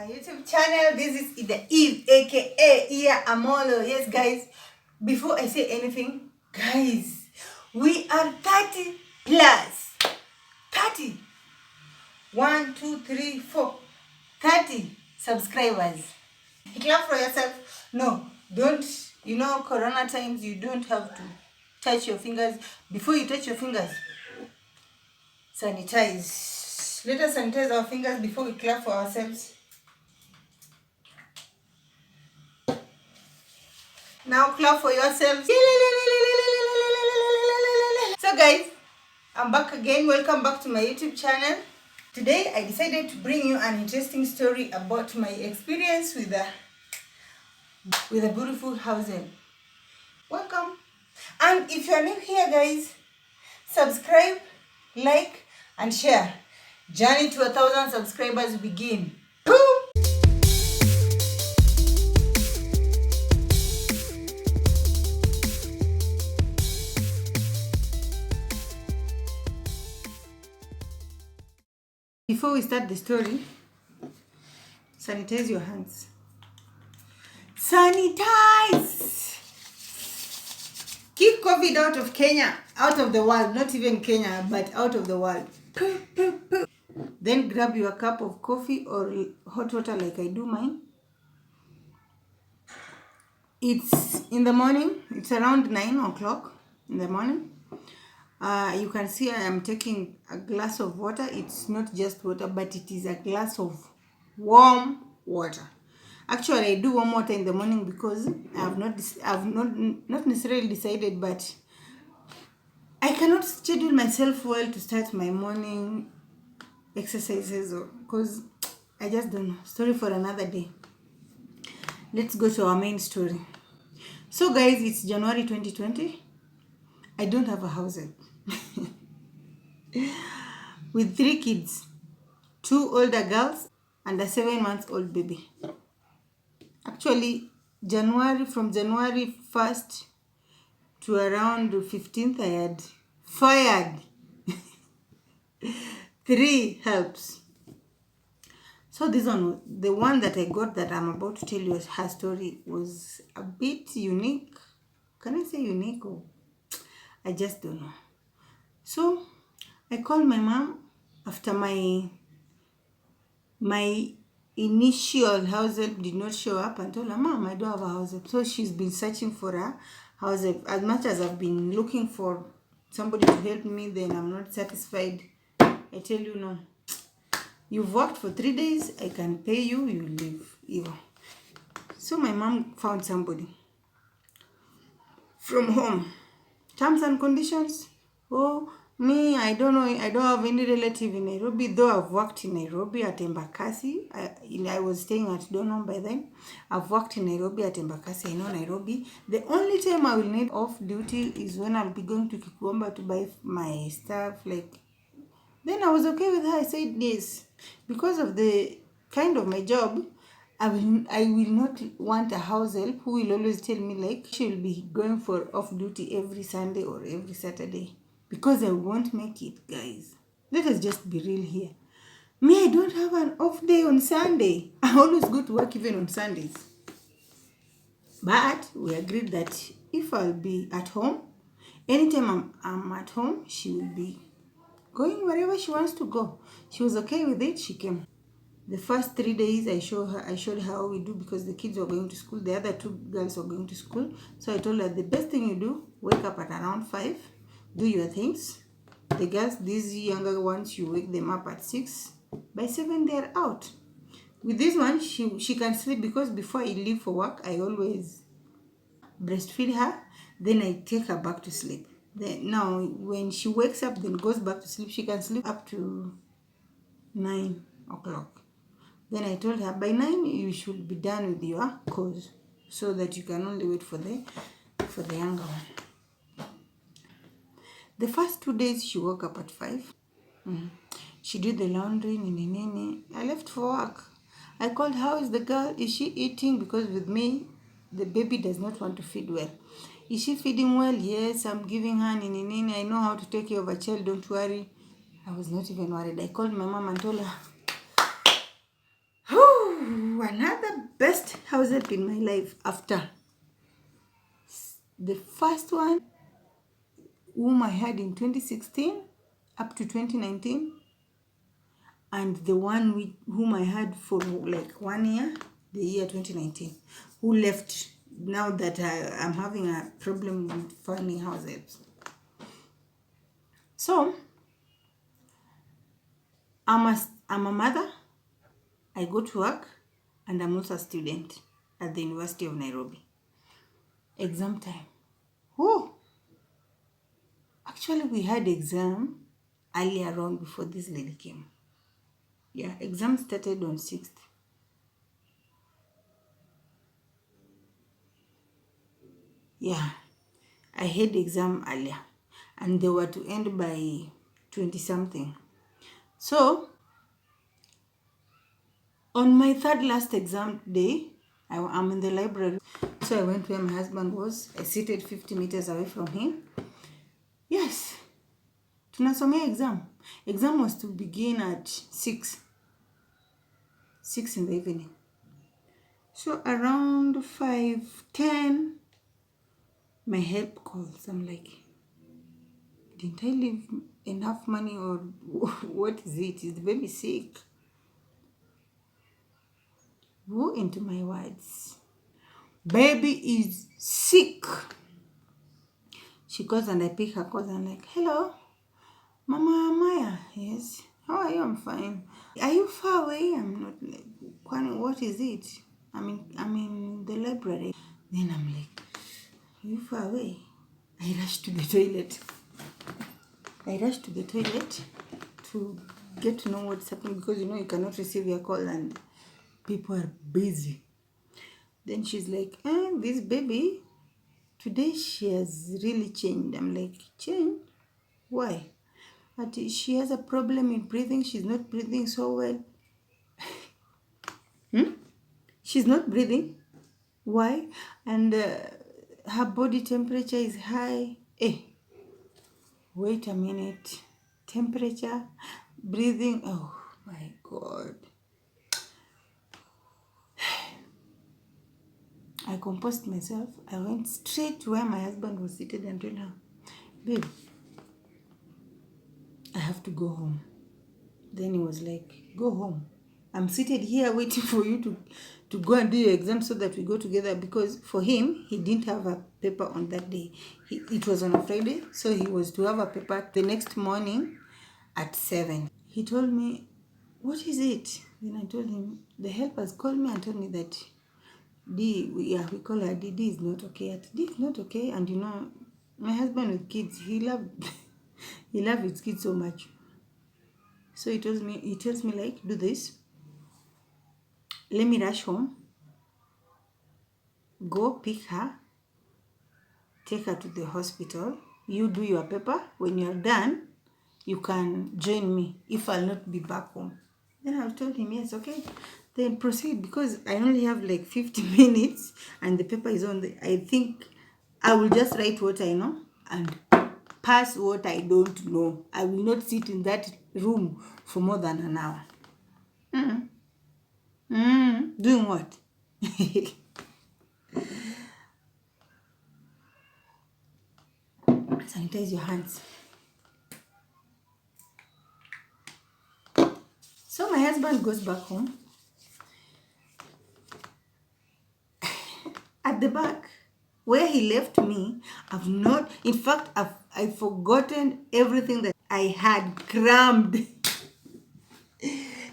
my YouTube channel. This is Ida Eve, aka Iya Amolo. Yes, guys, before I say anything, guys, we are 30 plus. 30. 1, 2, 3, 4. 30 subscribers. Clap for yourself. No, don't. You know, Corona times, you don't have to touch your fingers. Before you touch your fingers, sanitize. Let us sanitize our fingers before we clap for ourselves. Now clap for yourselves. So guys, I'm back again. Welcome back to my YouTube channel. Today I decided to bring you an interesting story about my experience with a beautiful house help. Welcome. And if you're new here, guys, subscribe, like, and share. Journey to 1,000 subscribers begin. Before we start the story, sanitize your hands. Sanitize! Keep COVID out of Kenya, out of the world, not even Kenya, but out of the world. Then grab your cup of coffee or hot water like I do mine. It's in the morning, it's around 9 o'clock in the morning. You can see I am taking a glass of water. It's not just water, but it is a glass of warm water. Actually, I do warm water in the morning because I've not necessarily decided, but I cannot schedule myself well to start my morning exercises because I just don't know. Story for another day. Let's go to our main story. So guys, it's January 2020. I don't have a house yet. With 3 kids, 2 older girls and a 7-month-old baby. Actually, from January 1st to around 15th, I had fired 3 helps. So this one, the one that I got that I'm about to tell you her story, was a bit unique. Can I say unique? Or I just don't know. So I called my mom after my initial house help did not show up, and told her, Mom, I don't have a house help. So she's been searching for a house help. As much as I've been looking for somebody to help me, then I'm not satisfied. I tell you, no. You've worked for 3 days, I can pay you, you leave. So my mom found somebody from home. Terms and conditions. Oh, me, I don't know. I don't have any relative in Nairobi, though I've worked in Nairobi at Embakasi. I was staying at Donholm by then. I've worked in Nairobi at Embakasi. I know Nairobi. The only time I will need off duty is when I'll be going to Kikwamba to buy my stuff. Then I was okay with her. I said yes. Because of the kind of my job, I will not want a house help who will always tell me she will be going for off duty every Sunday or every Saturday. Because I won't make it, guys. Let us just be real here. Me, I don't have an off day on Sunday. I always go to work even on Sundays. But we agreed that if I'll be at home, anytime I'm at home, she will be going wherever she wants to go. She was okay with it. She came. The first 3 days I showed her how we do, because the kids were going to school. The other 2 girls were going to school. So I told her, the best thing you do, wake up at around 5, do your things. The girls, these younger ones, you wake them up at 6. By 7, they're out. With this one, she can sleep, because before I leave for work, I always breastfeed her. Then I take her back to sleep. Now, when she wakes up, then goes back to sleep, she can sleep up to 9 o'clock. Then I told her, by 9, you should be done with your course, so that you can only wait for the younger one. The first 2 days, she woke up at 5. She did the laundry, I left for work. I called, how is the girl? Is she eating? Because with me, the baby does not want to feed well. Is she feeding well? Yes, I'm giving her I know how to take care of a child, don't worry. I was not even worried. I called my mom and told her, another best house help in my life after the first one, whom I had in 2016 up to 2019, and the one whom I had for like 1 year, the year 2019, who left now that I'm having a problem with finding house helps. So I'm a mother, I go to work, and I'm also a student at the University of Nairobi. Exam time. Oh, actually we had exam earlier on before this lady came. Yeah, exam started on 6th. Yeah, I had exam earlier and they were to end by 20 something. So on my third last exam day, I'm in the library. So I went where my husband was. I seated 50 meters away from him. Yes, tunasomea exam. Exam was to begin at 6 in the evening. So around 5:10, my help calls. I'm like, didn't I leave enough money or what is it? Is the baby sick? Go into my words. Baby is sick. She calls and I pick her calls and I'm like, hello, Mama Maya. Yes. How are you? I'm fine. Are you far away? I'm not. What is it? I'm in the library. Then I'm like, are you far away? I rushed to the toilet. To get to know what's happening because you cannot receive your call and people are busy. Then she's like, this baby, today she has really changed. I'm like, changed? Why? But she has a problem in breathing. She's not breathing so well. She's not breathing. Why? And her body temperature is high. Wait a minute. Temperature, breathing. Oh my God. I composed myself. I went straight to where my husband was seated and told her, babe, I have to go home. Then he was like, go home. I'm seated here waiting for you to go and do your exam so that we go together, because for him, he didn't have a paper on that day. It was on a Friday, so he was to have a paper the next morning at 7. He told me, what is it? Then I told him, the helpers called me and told me that we call her D. D is not okay. D is not okay. And my husband with kids, he loved his kids so much. So he tells me like, do this. Let me rush home. Go pick her. Take her to the hospital. You do your paper. When you're done, you can join me if I'll not be back home. Then I told him, yes, okay. Then proceed, because I only have like 50 minutes and the paper is on I think I will just write what I know and pass what I don't know. I will not sit in that room for more than an hour. Doing what? Sanitize your hands. So my husband goes back home. At the back, where he left me, I've forgotten everything that I had crammed.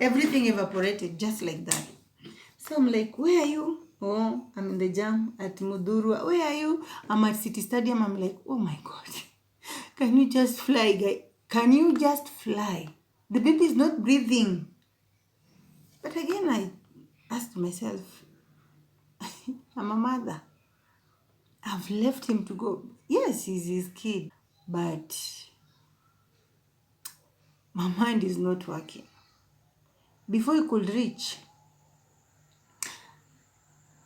Everything evaporated just like that. So I'm like, where are you? Oh, I'm in the jam at Mudurwa. Where are you? I'm at City Stadium. I'm like, oh my God. Can you just fly, guy? Can you just fly? The baby is not breathing. But again, I asked myself, I'm a mother. I've left him to go. Yes, he's his kid. But my mind is not working. Before he could reach,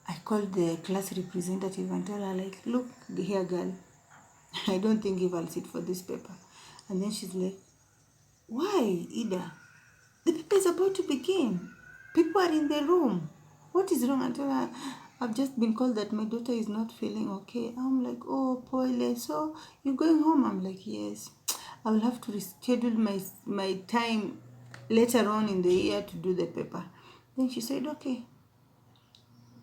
I called the class representative and told her, like, look here, girl, I don't think Eva will sit for this paper. And then she's like, why, Ida? The paper is about to begin. People are in the room. What is wrong? I told her, I've just been called that my daughter is not feeling okay. I'm like, oh, Paule, so you're going home? I'm like, yes. I will have to reschedule my time later on in the year to do the paper. Then she said, okay,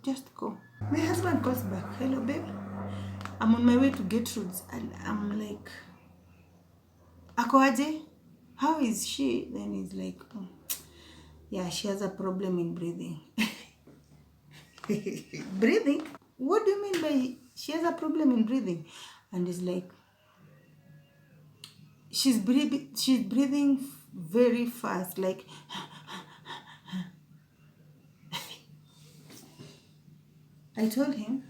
just go. My husband calls back, hello, babe. I'm on my way to Gertrude's, and I'm like, ako aje? How is she? Then he's like, oh, yeah, she has a problem in breathing. Breathing? What do you mean by she has a problem in breathing? And it's like, she's breathing very fast, like. I told him,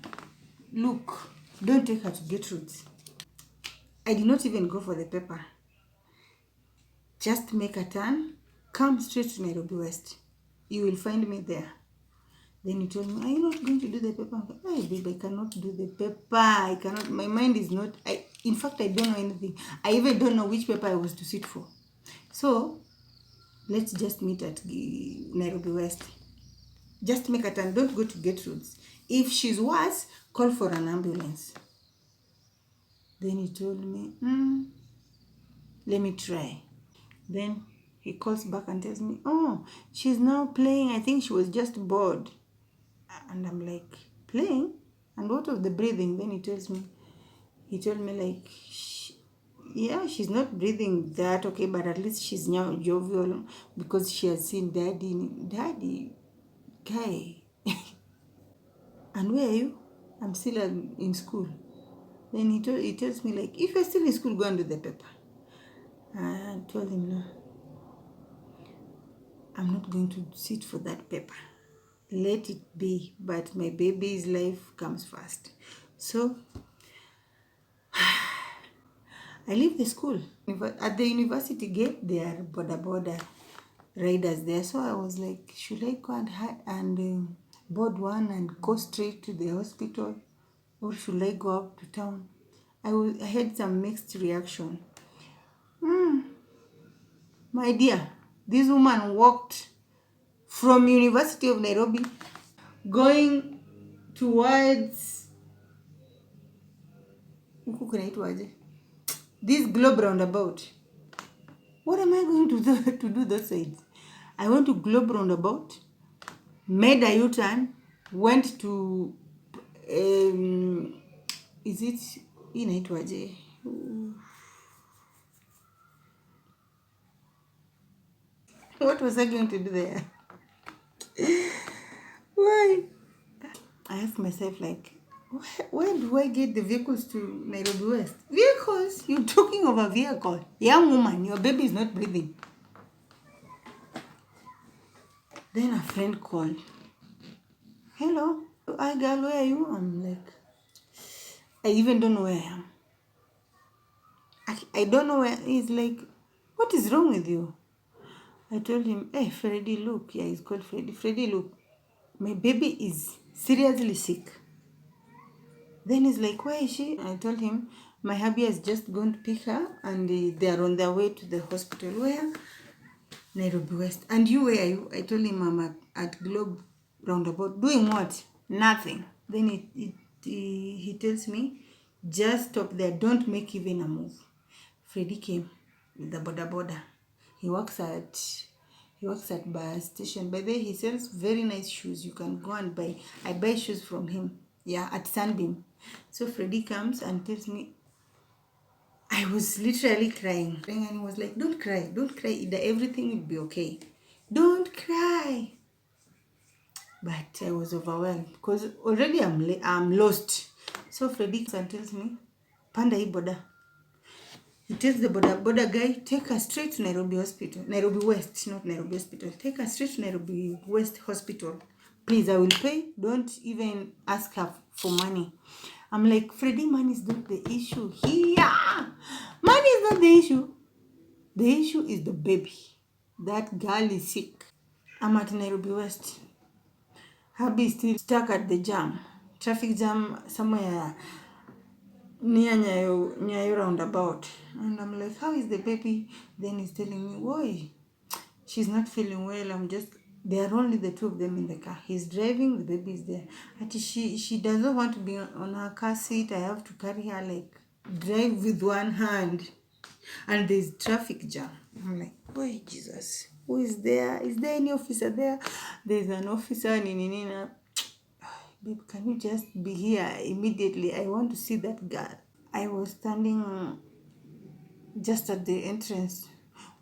look, don't take her to Gertrude. I did not even go for the paper. Just make a turn, come straight to Nairobi West. You will find me there. Then he told me, are you not going to do the paper? I'm like, hey, babe, I cannot do the paper. I cannot, my mind is not, in fact, I don't know anything. I even don't know which paper I was to sit for. So, let's just meet at Nairobi West. Just make a turn, don't go to Gertrude's. If she's worse, call for an ambulance. Then he told me, let me try. Then he calls back and tells me, oh, she's now playing. I think she was just bored. And I'm like, playing? And what of the breathing? Then he told me like, yeah, she's not breathing that okay, but at least she's now jovial because she has seen daddy, guy. And where are you? I'm still in school. Then he tells me like, if you're still in school, go and do the paper. I told him, no, I'm not going to sit for that paper. Let it be, but my baby's life comes first. So I leave the school. At the university gate, there are border riders there. So I was like, should I go and board one and go straight to the hospital, or should I go up to town? I had some mixed reaction. My dear, this woman walked from University of Nairobi going towards huku kunaitwaje, this globe roundabout. What am I going to do that side? I went to globe roundabout, made a U-turn, went to is it inaitwaje? What was I going to do there? Why? I asked myself like, where do I get the vehicles to Nairobi West? Vehicles? You're talking of a vehicle. Young woman, your baby is not breathing. Then a friend called. Hello, hi girl, where are you? I'm like, I even don't know where I am. I don't know where. He's like, what is wrong with you? I told him, hey, Freddy, look. Yeah, he's called Freddy. Freddy, look. My baby is seriously sick. Then he's like, where is she? I told him, my hubby has just gone to pick her and they are on their way to the hospital. Where? Nairobi West. And you, where are you? I told him I'm at Globe Roundabout. Doing what? Nothing. Then he tells me, just stop there. Don't make even a move. Freddy came with the border. He works at bus station. By the way, he sells very nice shoes. You can go and buy. I buy shoes from him. Yeah, at Sunbeam. So Freddy comes and tells me, I was literally crying. And he was like, don't cry. Everything will be okay. Don't cry. But I was overwhelmed because already I'm lost. So Freddy comes and tells me, panda hii boda. He tells the border guy, take her straight to Nairobi Hospital. Nairobi West, not Nairobi Hospital. Take her straight to Nairobi West Hospital. Please, I will pay. Don't even ask her for money. I'm like, Freddy, money is not the issue here. Money is not the issue. The issue is the baby. That girl is sick. I'm at Nairobi West. Hubby is still stuck at the jam. Traffic jam somewhere near Nyayo roundabout. And I'm like, how is the baby? Then he's telling me, why? She's not feeling well. I'm just They are only the two of them in the car. He's driving, the baby is there. And she doesn't want to be on her car seat. I have to carry her, like, drive with one hand. And there's traffic jam. I'm like, oh Jesus, who is there? Is there any officer there? There's an officer. Nina. Babe, can you just be here immediately? I want to see that girl. I was standing just at the entrance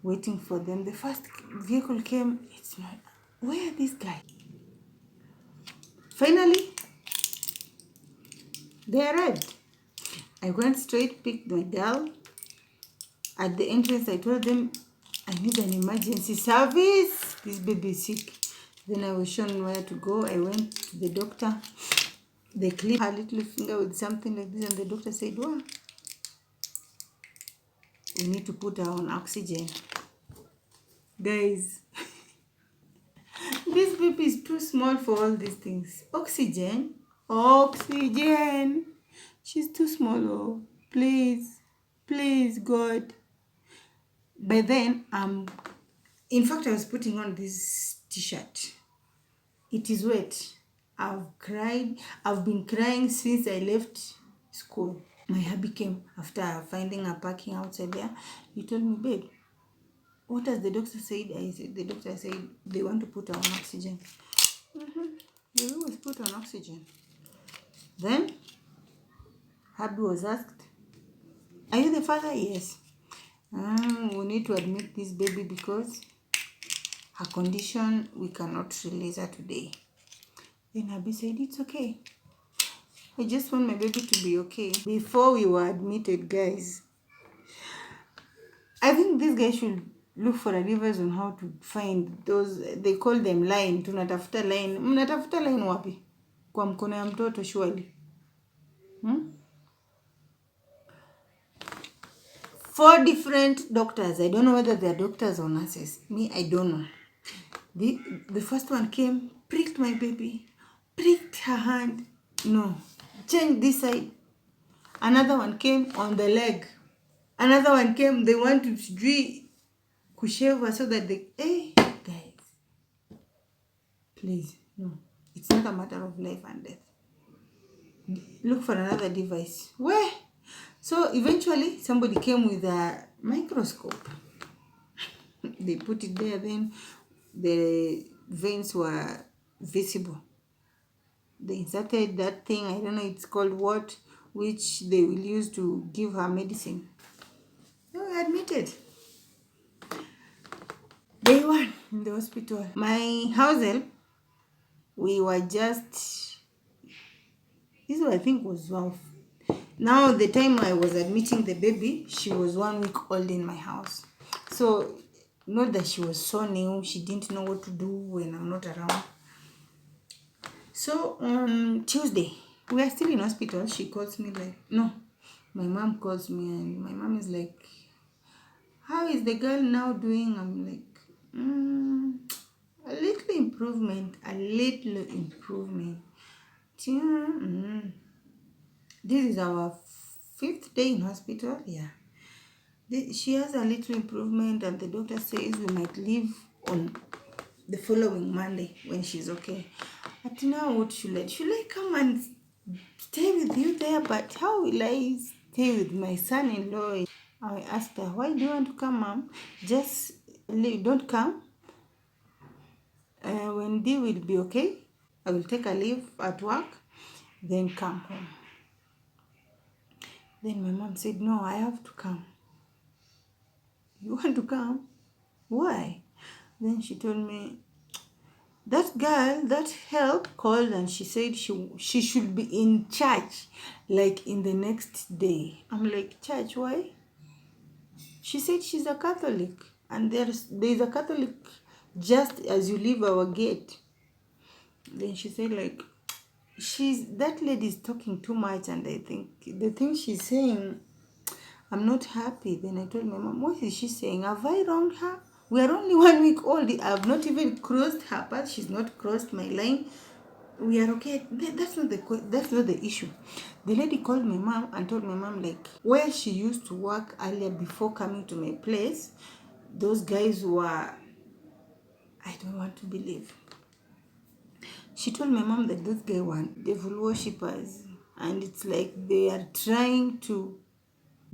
waiting for them. The first vehicle came. It's not. Where are these guys? Finally, they arrived. I went straight, picked my girl. At the entrance, I told them, I need an emergency service. This baby is sick. Then I was shown where to go. I went to the doctor. They clipped her little finger with something like this, and the doctor said, wow, we need to put her on oxygen. Guys, this baby is too small for all these things. Oxygen. Oxygen. She's too small. Oh, please. Please, God. By then, in fact, I was putting on this t-shirt. It is wet. I've cried. I've been crying since I left school. My hubby came after finding her parking outside there. He told me, babe, what has the doctor said? The doctor said they want to put her on oxygen. They always put on oxygen. Then, hubby was asked, are you the father? Yes. We need to admit this baby because her condition, we cannot release her today. Then hubby said, it's okay. I just want my baby to be okay. Before we were admitted, guys, I think this guy should look for advice on how to find those, they call them line. Tunatafuta line. Mnatafuta line wapi? Kwa mkono ya mtoto surely. 4 different doctors. I don't know whether they are doctors or nurses. Me, I don't know. The first one came, pricked my baby, pricked her hand. No, change this side. Another one came on the leg. Another one came, they wanted to kushave her so that they, guys, please, no. It's not a matter of life and death. Look for another device. Where? So eventually, somebody came with a microscope. They put it there, then the veins were visible. They inserted that thing, I don't know, it's called what, which they will use to give her medicine. They were admitted. Day 1 in the hospital. My house help, we were just, this I think was 12. Now, the time I was admitting the baby, she was 1 week old in my house. So, not that she was so new, she didn't know what to do when I'm not around. So, on Tuesday, we are still in hospital. She calls me like, no, my mom calls me and my mom is like, how is the girl now doing? I'm like, a little improvement, a little improvement. This is our 5th day in hospital. Yeah, she has a little improvement, and the doctor says we might leave on the following Monday when she's okay. But now, what should I come and stay with you there? But how will I stay with my son-in-law? I asked her, why do you want to come, mom? Just leave, don't come. When Dee will be okay, I will take a leave at work, then come home. Then my mom said, no, I have to come. You want to come? Why? Then she told me, that girl, that help called and she said she should be in church like in the next day. I'm like, church, why? She said she's a Catholic and there's a Catholic just as you leave our gate. Then she said like, that lady is talking too much, and I think the thing she's saying, I'm not happy. Then I told my mom, what is she saying? Have I wronged her? We are only 1 week old. I have not even crossed her path. She's not crossed my line. We are okay. That's not the issue. The lady called my mom and told my mom like where she used to work earlier before coming to my place, those guys were I don't want to believe. She told my mom that those guys were devil worshippers, and it's like they are trying to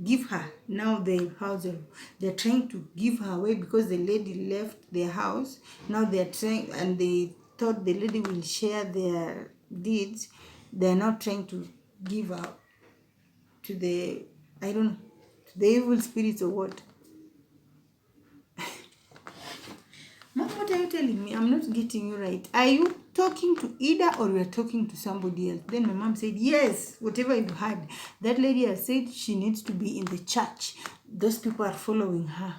give her now the house. They're trying to give her away because the lady left their house. Now they're trying, and they thought the lady will share their deeds. They're now trying to give her to the, I don't know, to the evil spirits or what. Mom, what are you telling me? I'm not getting you right. Are you talking to Ida or you are talking to somebody else? Then my mom said, yes, whatever you had. That lady has said she needs to be in the church. Those people are following her.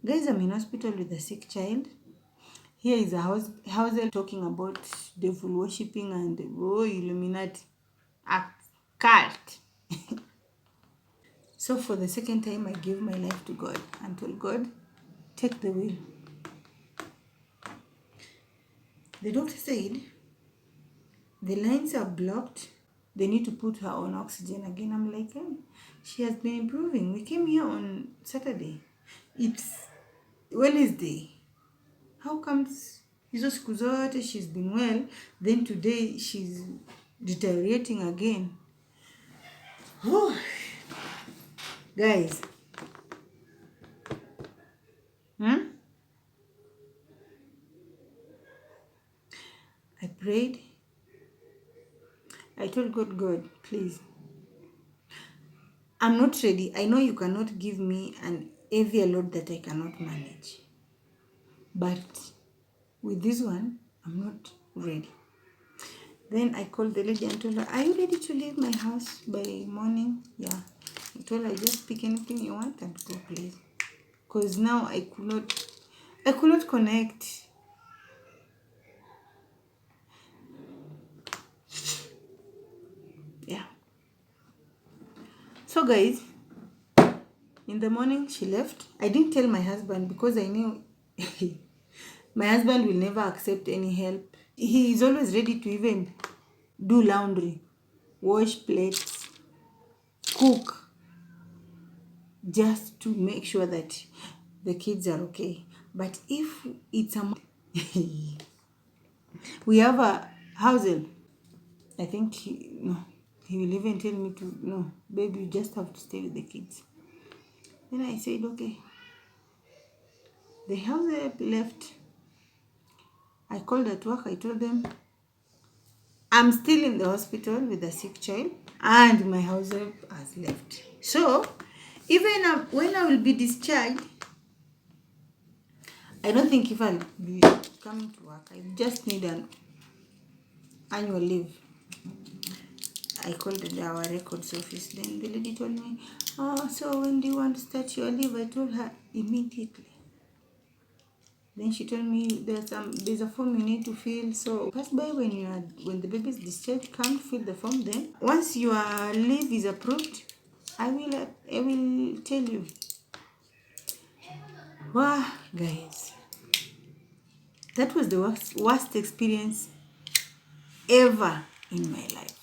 Guys, I'm in hospital with a sick child. Here is a house talking about devil worshipping and Illuminati. A cult. So for the second time, I gave my life to God and told God, take the wheel. The doctor said, the lines are blocked. They need to put her on oxygen again. I'm like, she has been improving. We came here on Saturday. It's Wednesday. How comes hizo siku zote she's been well, then today she's deteriorating again? Oh, guys. I prayed. I told God, please, I'm not ready. I know you cannot give me an heavier load that I cannot manage. But with this one, I'm not ready. Then I called the lady and told her, are you ready to leave my house by morning? Yeah. I told her, just pick anything you want and go, please. Because now I could not connect. Yeah. So guys, in the morning she left. I didn't tell my husband because I knew my husband will never accept any help. He is always ready to even do laundry, wash plates, cook, just to make sure that the kids are okay. But if it's a we have a house help, I think he will even tell me to, no, baby, you just have to stay with the kids. Then I said, okay. The house help left. I called at work. I told them I'm still in the hospital with a sick child and my house help has left. So even when I will be discharged, I don't think if I'll be coming to work, I just need an annual leave. I called our records office. Then the lady told me, oh, so when do you want to start your leave? I told her immediately. Then she told me there's a form you need to fill. So pass by when the baby is discharged, come fill the form. Then once your leave is approved, I will tell you. Wow, guys, that was the worst experience ever in my life.